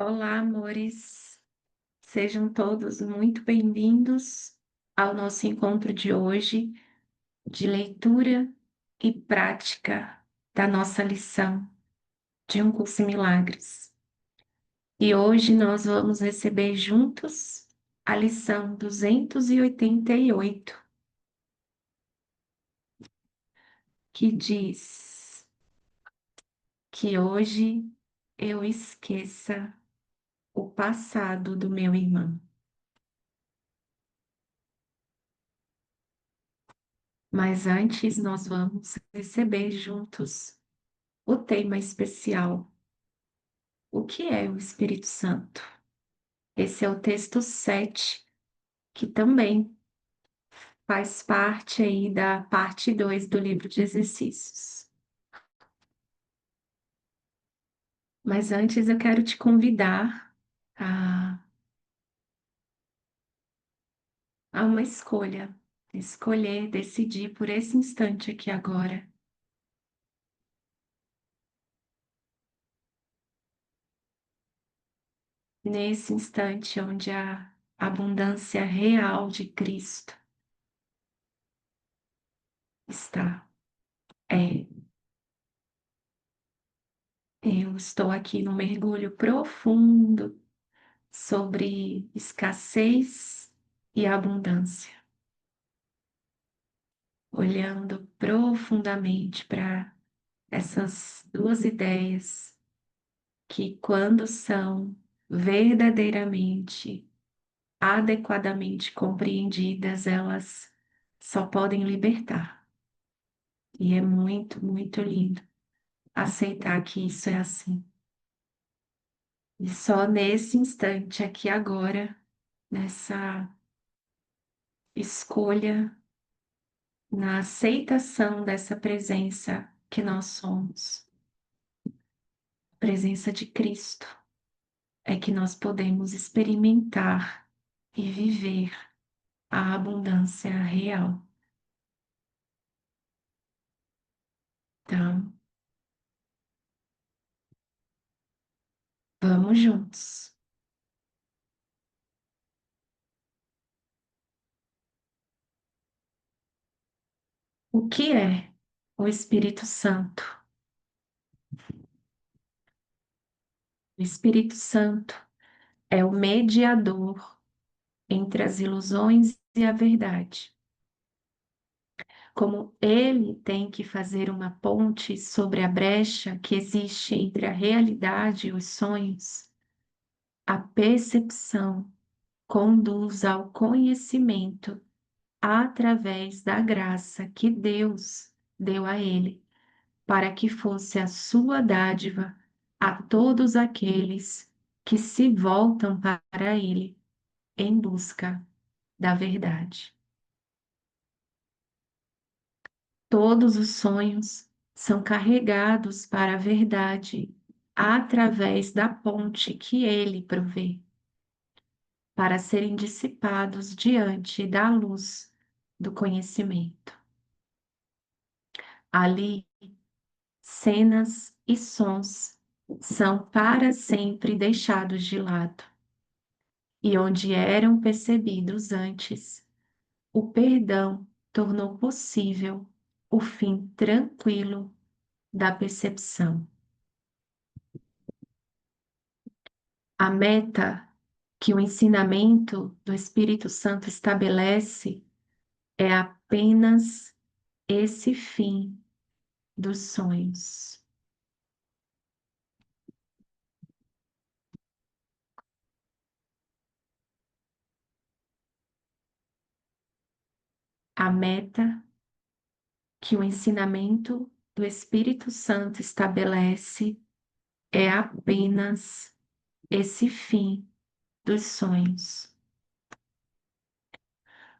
Olá, amores. Sejam todos muito bem-vindos ao nosso encontro de hoje de leitura e prática da nossa lição de Um Curso em Milagres. E hoje nós vamos receber juntos a lição 288, que diz que hoje eu esqueça o passado do meu irmão. Mas antes nós vamos receber juntos o tema especial. O que é o Espírito Santo? Esse é o texto 7, que também faz parte aí da parte 2 do livro de exercícios. Mas antes eu quero te convidar a, a uma escolha. Escolher, decidir por esse instante aqui agora. Nesse instante onde a abundância real de Cristo está. É, eu estou aqui no mergulho profundo sobre escassez e abundância, olhando profundamente para essas duas ideias que, quando são verdadeiramente, adequadamente compreendidas, elas só podem libertar. E é muito, muito lindo aceitar que isso é assim. E só nesse instante, aqui agora, nessa escolha, na aceitação dessa presença que nós somos, presença de Cristo, é que nós podemos experimentar e viver a abundância real. Então, vamos juntos. O que é o Espírito Santo? O Espírito Santo é o mediador entre as ilusões e a verdade. Como ele tem que fazer uma ponte sobre a brecha que existe entre a realidade e os sonhos, a percepção conduz ao conhecimento através da graça que Deus deu a ele, para que fosse a sua dádiva a todos aqueles que se voltam para ele em busca da verdade. Todos os sonhos são carregados para a verdade através da ponte que ele provê, para serem dissipados diante da luz do conhecimento. Ali, cenas e sons são para sempre deixados de lado, e onde eram percebidos antes, o perdão tornou possível o fim tranquilo da percepção. A meta que o ensinamento do Espírito Santo estabelece é apenas esse fim dos sonhos. A meta que o ensinamento do Espírito Santo estabelece é apenas esse fim dos sonhos,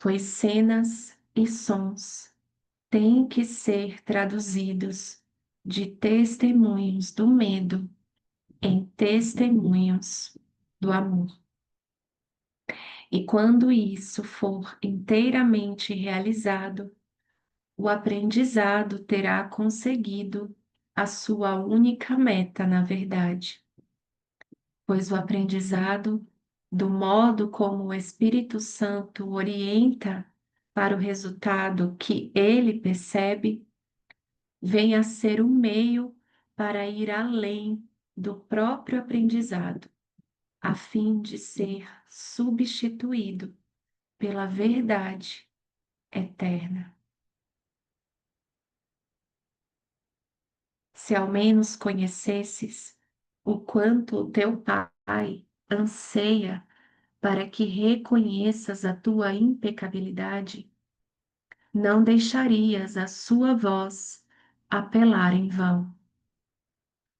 pois cenas e sons têm que ser traduzidos de testemunhos do medo em testemunhos do amor. E quando isso for inteiramente realizado, o aprendizado terá conseguido a sua única meta, na verdade, pois o aprendizado, do modo como o Espírito Santo orienta para o resultado que ele percebe, vem a ser um meio para ir além do próprio aprendizado, a fim de ser substituído pela verdade eterna. Se ao menos conhecesses o quanto o teu Pai anseia para que reconheças a tua impecabilidade, não deixarias a sua voz apelar em vão,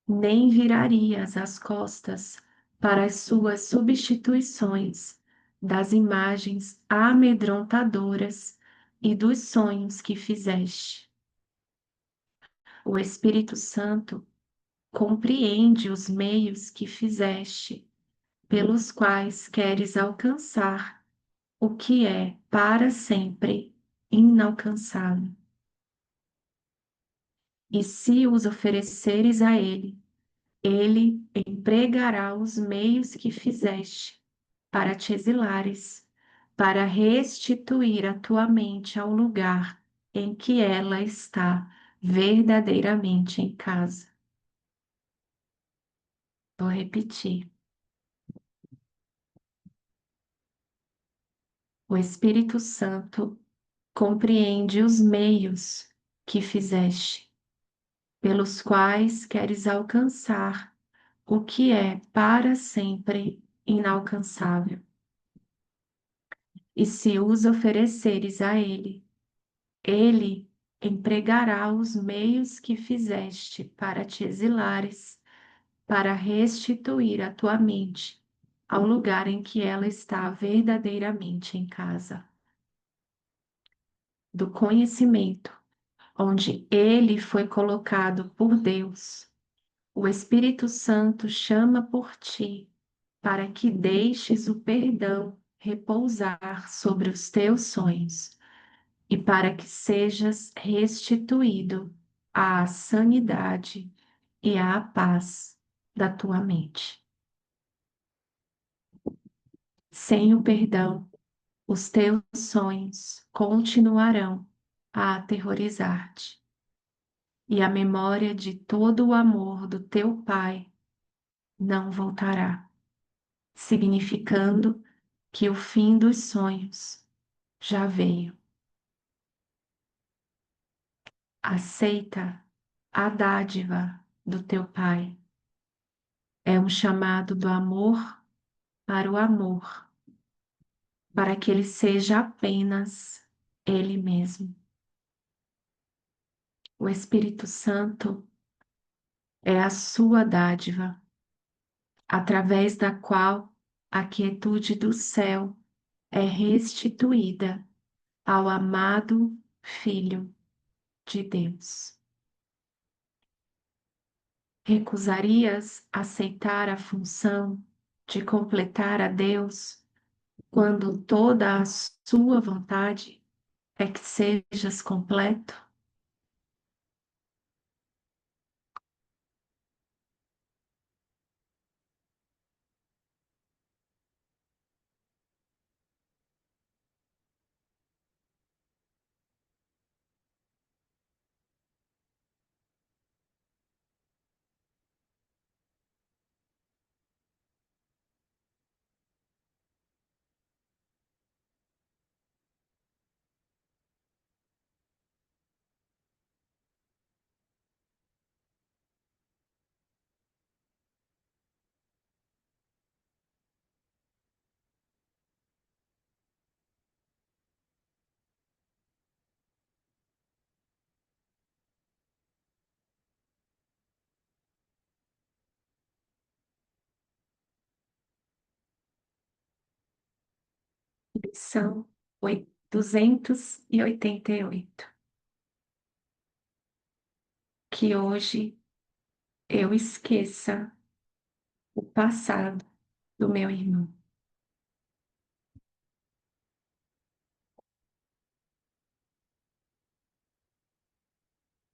nem virarias as costas para as suas substituições das imagens amedrontadoras e dos sonhos que fizeste. O Espírito Santo compreende os meios que fizeste, pelos quais queres alcançar o que é para sempre inalcançável. E se os ofereceres a ele, ele empregará os meios que fizeste para te exilares, para restituir a tua mente ao lugar em que ela está verdadeiramente em casa. Vou repetir. O Espírito Santo compreende os meios que fizeste, pelos quais queres alcançar o que é para sempre inalcançável. E se os ofereceres a Ele, Ele empregará os meios que fizeste para te exilares, para restituir a tua mente ao lugar em que ela está verdadeiramente em casa. Do conhecimento, onde ele foi colocado por Deus, o Espírito Santo chama por ti para que deixes o perdão repousar sobre os teus sonhos e para que sejas restituído à sanidade e à paz da tua mente. Sem o perdão, os teus sonhos continuarão a aterrorizar-te, e a memória de todo o amor do teu Pai não voltará, significando que o fim dos sonhos já veio. Aceita a dádiva do teu Pai. É um chamado do amor para o amor, para que ele seja apenas ele mesmo. O Espírito Santo é a sua dádiva, através da qual a quietude do céu é restituída ao amado Filho de Deus. Recusarias aceitar a função de completar a Deus quando toda a sua vontade é que sejas completo? Lição 288. Que hoje eu esqueça o passado do meu irmão.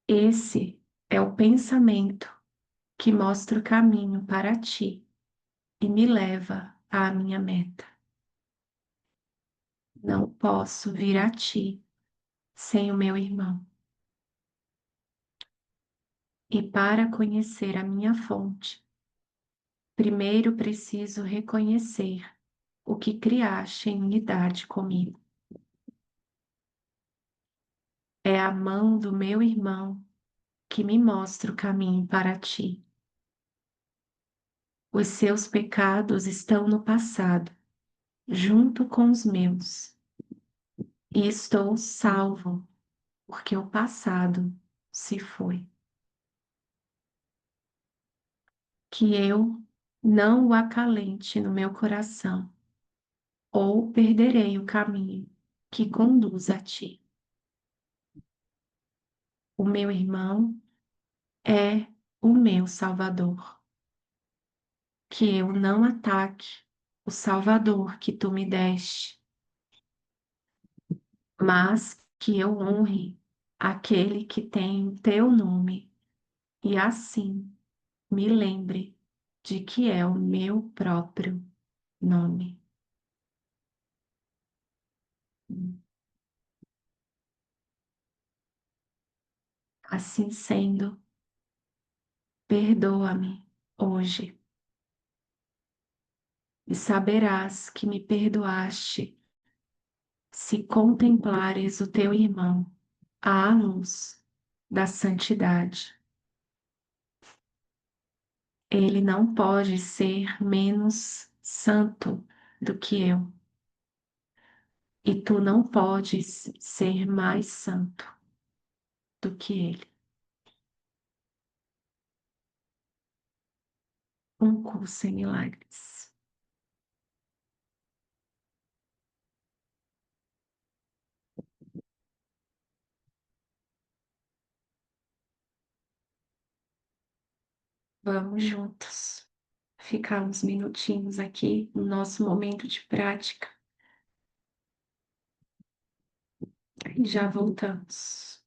Esse é o pensamento que mostra o caminho para ti e me leva à minha meta. Não posso vir a ti sem o meu irmão. E para conhecer a minha fonte, primeiro preciso reconhecer o que criaste em unidade comigo. É a mão do meu irmão que me mostra o caminho para ti. Os seus pecados estão no passado, junto com os meus, e estou salvo, porque o passado se foi. Que eu não o acalente no meu coração, ou perderei o caminho que conduz a ti. O meu irmão é o meu Salvador. Que eu não ataque o Salvador que tu me deste, mas que eu honre aquele que tem o teu nome e assim me lembre de que é o meu próprio nome. Assim sendo, perdoa-me hoje e saberás que me perdoaste se contemplares o teu irmão à luz da santidade. Ele não pode ser menos santo do que eu, e tu não podes ser mais santo do que ele. Um curso em milagres. Vamos juntos ficar uns minutinhos aqui no nosso momento de prática e já voltamos.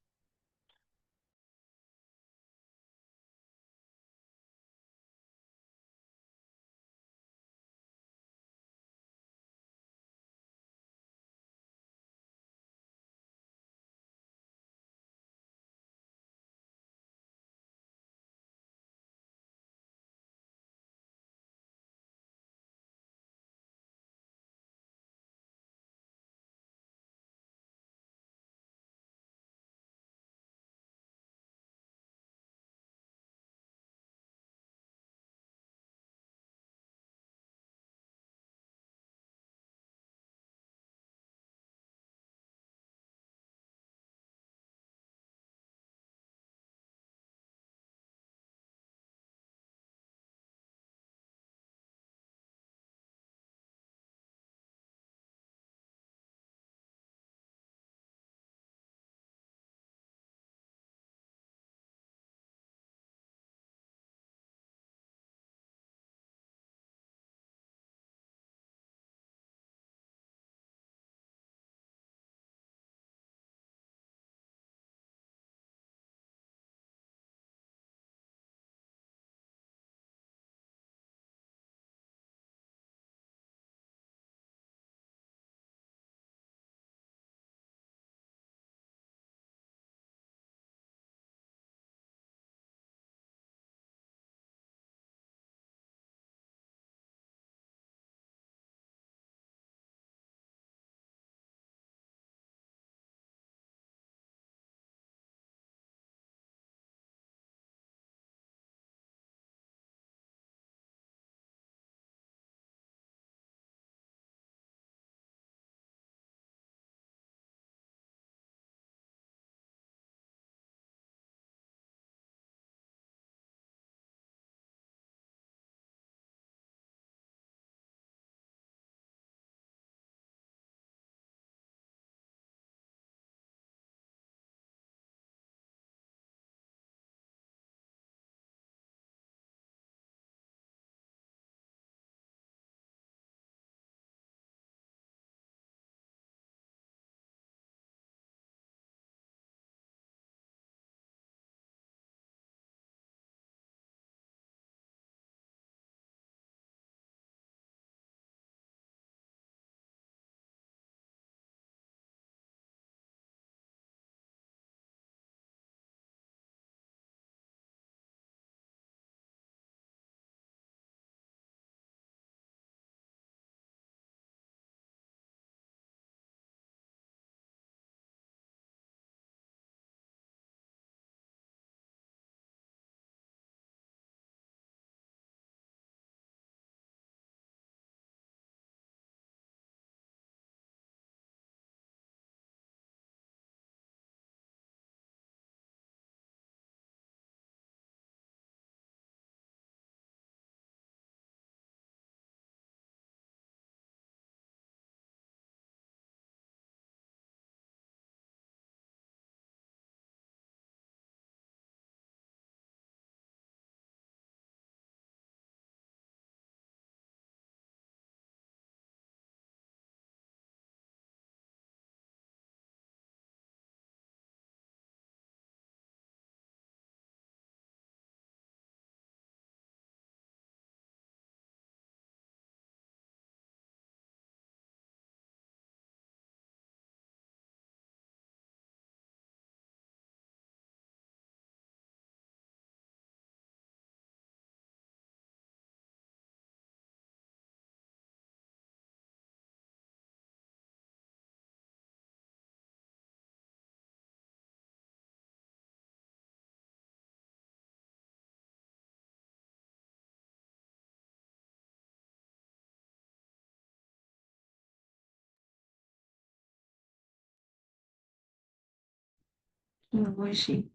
que hoje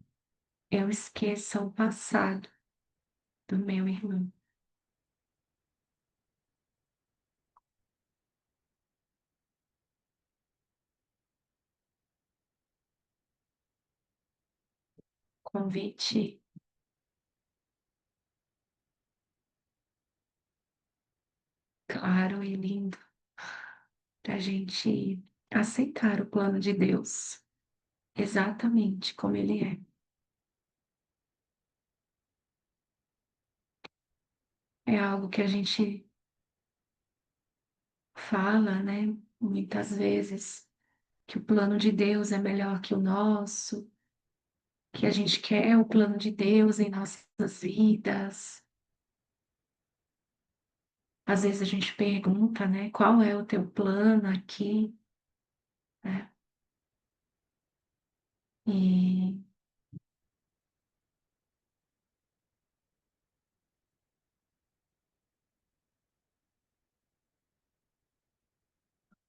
eu esqueça o passado do meu irmão. Convite claro e lindo para a gente aceitar o plano de Deus exatamente como ele é. É algo que a gente fala, né, muitas vezes, que o plano de Deus é melhor que o nosso, que a gente quer o plano de Deus em nossas vidas. Às vezes a gente pergunta, né, qual é o teu plano aqui, né? E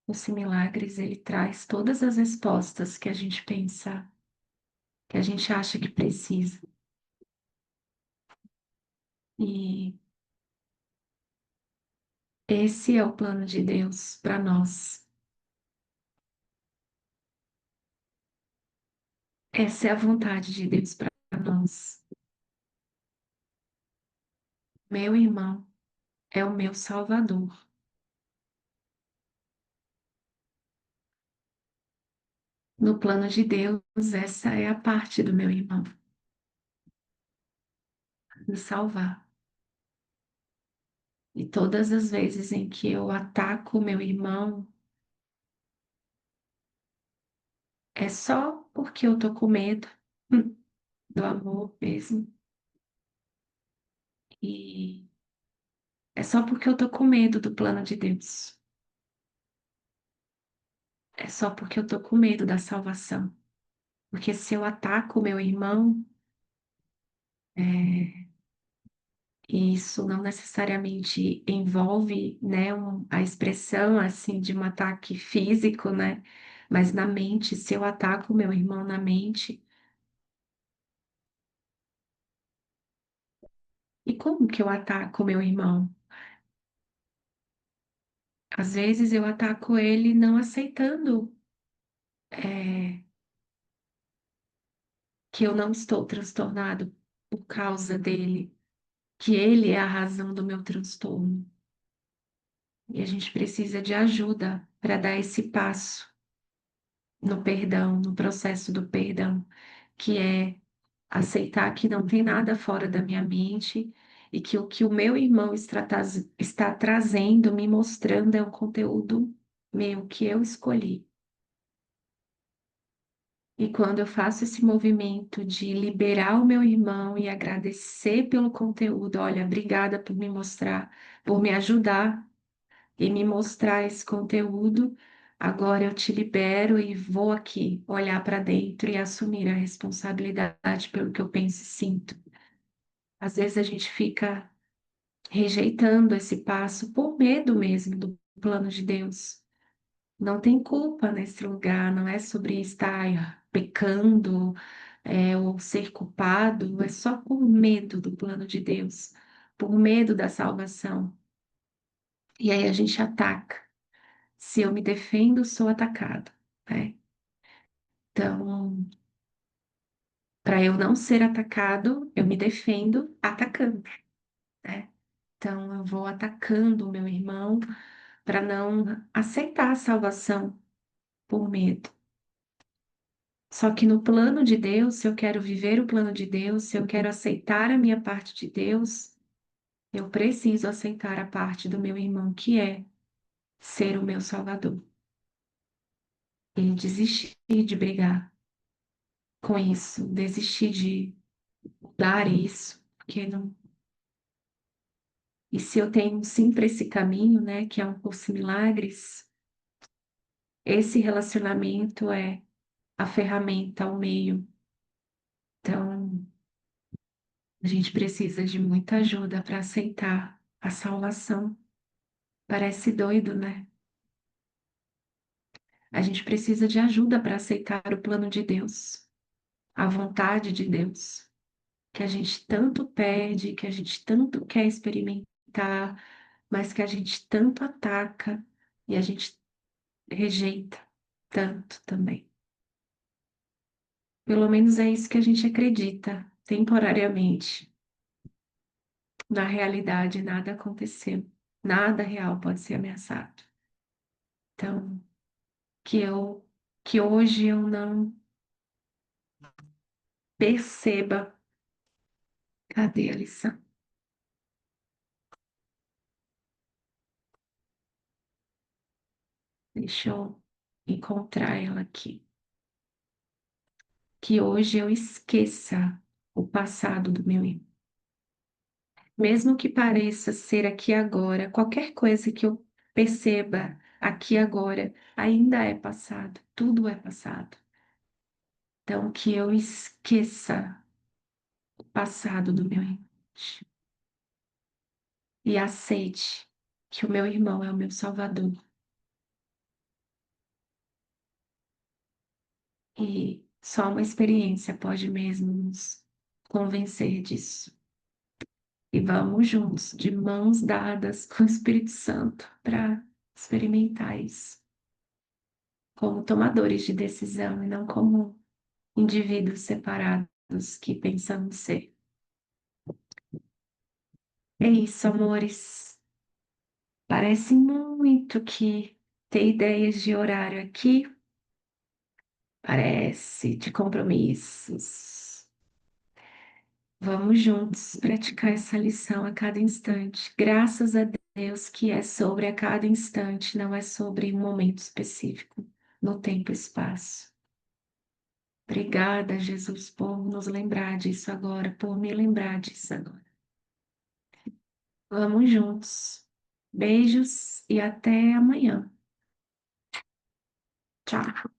os milagres, ele traz todas as respostas que a gente pensa, que a gente acha que precisa. E esse é o plano de Deus para nós. Essa é a vontade de Deus para nós. Meu irmão é o meu Salvador. No plano de Deus, essa é a parte do meu irmão, me salvar. E todas as vezes em que eu ataco meu irmão, é só porque eu tô com medo do amor mesmo. E é só porque eu tô com medo do plano de Deus. É só porque eu tô com medo da salvação. Porque se eu ataco meu irmão, é, e isso não necessariamente envolve, né, a expressão assim de um ataque físico, né? Mas na mente, se eu ataco meu irmão na mente, e como que eu ataco meu irmão? Às vezes eu ataco ele não aceitando, é, que eu não estou transtornado por causa dele, que ele é a razão do meu transtorno. E a gente precisa de ajuda para dar esse passo no perdão, no processo do perdão, que é aceitar que não tem nada fora da minha mente e que o meu irmão está trazendo, me mostrando, é um conteúdo meu que eu escolhi. E quando eu faço esse movimento de liberar o meu irmão e agradecer pelo conteúdo, olha, obrigada por me mostrar, por me ajudar e me mostrar esse conteúdo. Agora eu te libero e vou aqui olhar para dentro e assumir a responsabilidade pelo que eu penso e sinto. Às vezes a gente fica rejeitando esse passo por medo mesmo do plano de Deus. Não tem culpa nesse lugar, não é sobre estar pecando, ou ser culpado, é só por medo do plano de Deus, por medo da salvação. E aí a gente ataca. Se eu me defendo, sou atacado, né? Então, para eu não ser atacado, eu me defendo atacando, né? Então, eu vou atacando o meu irmão para não aceitar a salvação por medo. Só que no plano de Deus, se eu quero viver o plano de Deus, se eu quero aceitar a minha parte de Deus, eu preciso aceitar a parte do meu irmão, que é ser o meu Salvador. E desistir de brigar com isso, desistir de mudar isso, porque não. E se eu tenho sim para esse caminho, né, que é um curso em milagres, esse relacionamento é a ferramenta, o meio. Então, a gente precisa de muita ajuda para aceitar a salvação. Parece doido, né? A gente precisa de ajuda para aceitar o plano de Deus. a vontade de Deus, que a gente tanto pede, que a gente tanto quer experimentar, mas que a gente tanto ataca e a gente rejeita tanto também. Pelo menos é isso que a gente acredita, temporariamente. Na realidade, nada aconteceu, nada real pode ser ameaçado. Então, que eu, que hoje eu não perceba, cadê a lição? Deixa eu encontrar ela aqui. Que hoje eu esqueça o passado do meu irmão. Mesmo que pareça ser aqui agora, qualquer coisa que eu perceba aqui agora ainda é passado, tudo é passado. Então, que eu esqueça o passado do meu irmão e aceite que o meu irmão é o meu salvador. E só uma experiência pode mesmo nos convencer disso. E vamos juntos, de mãos dadas com o Espírito Santo, para experimentar isso, como tomadores de decisão e não como indivíduos separados que pensamos ser. É isso, amores. Parece muito que ter ideias de horário aqui parece de compromissos. Vamos juntos praticar essa lição a cada instante. Graças a Deus que é sobre a cada instante, não é sobre um momento específico, no tempo e espaço. Obrigada, Jesus, por nos lembrar disso agora, por me lembrar disso agora. Vamos juntos. Beijos e até amanhã. Tchau.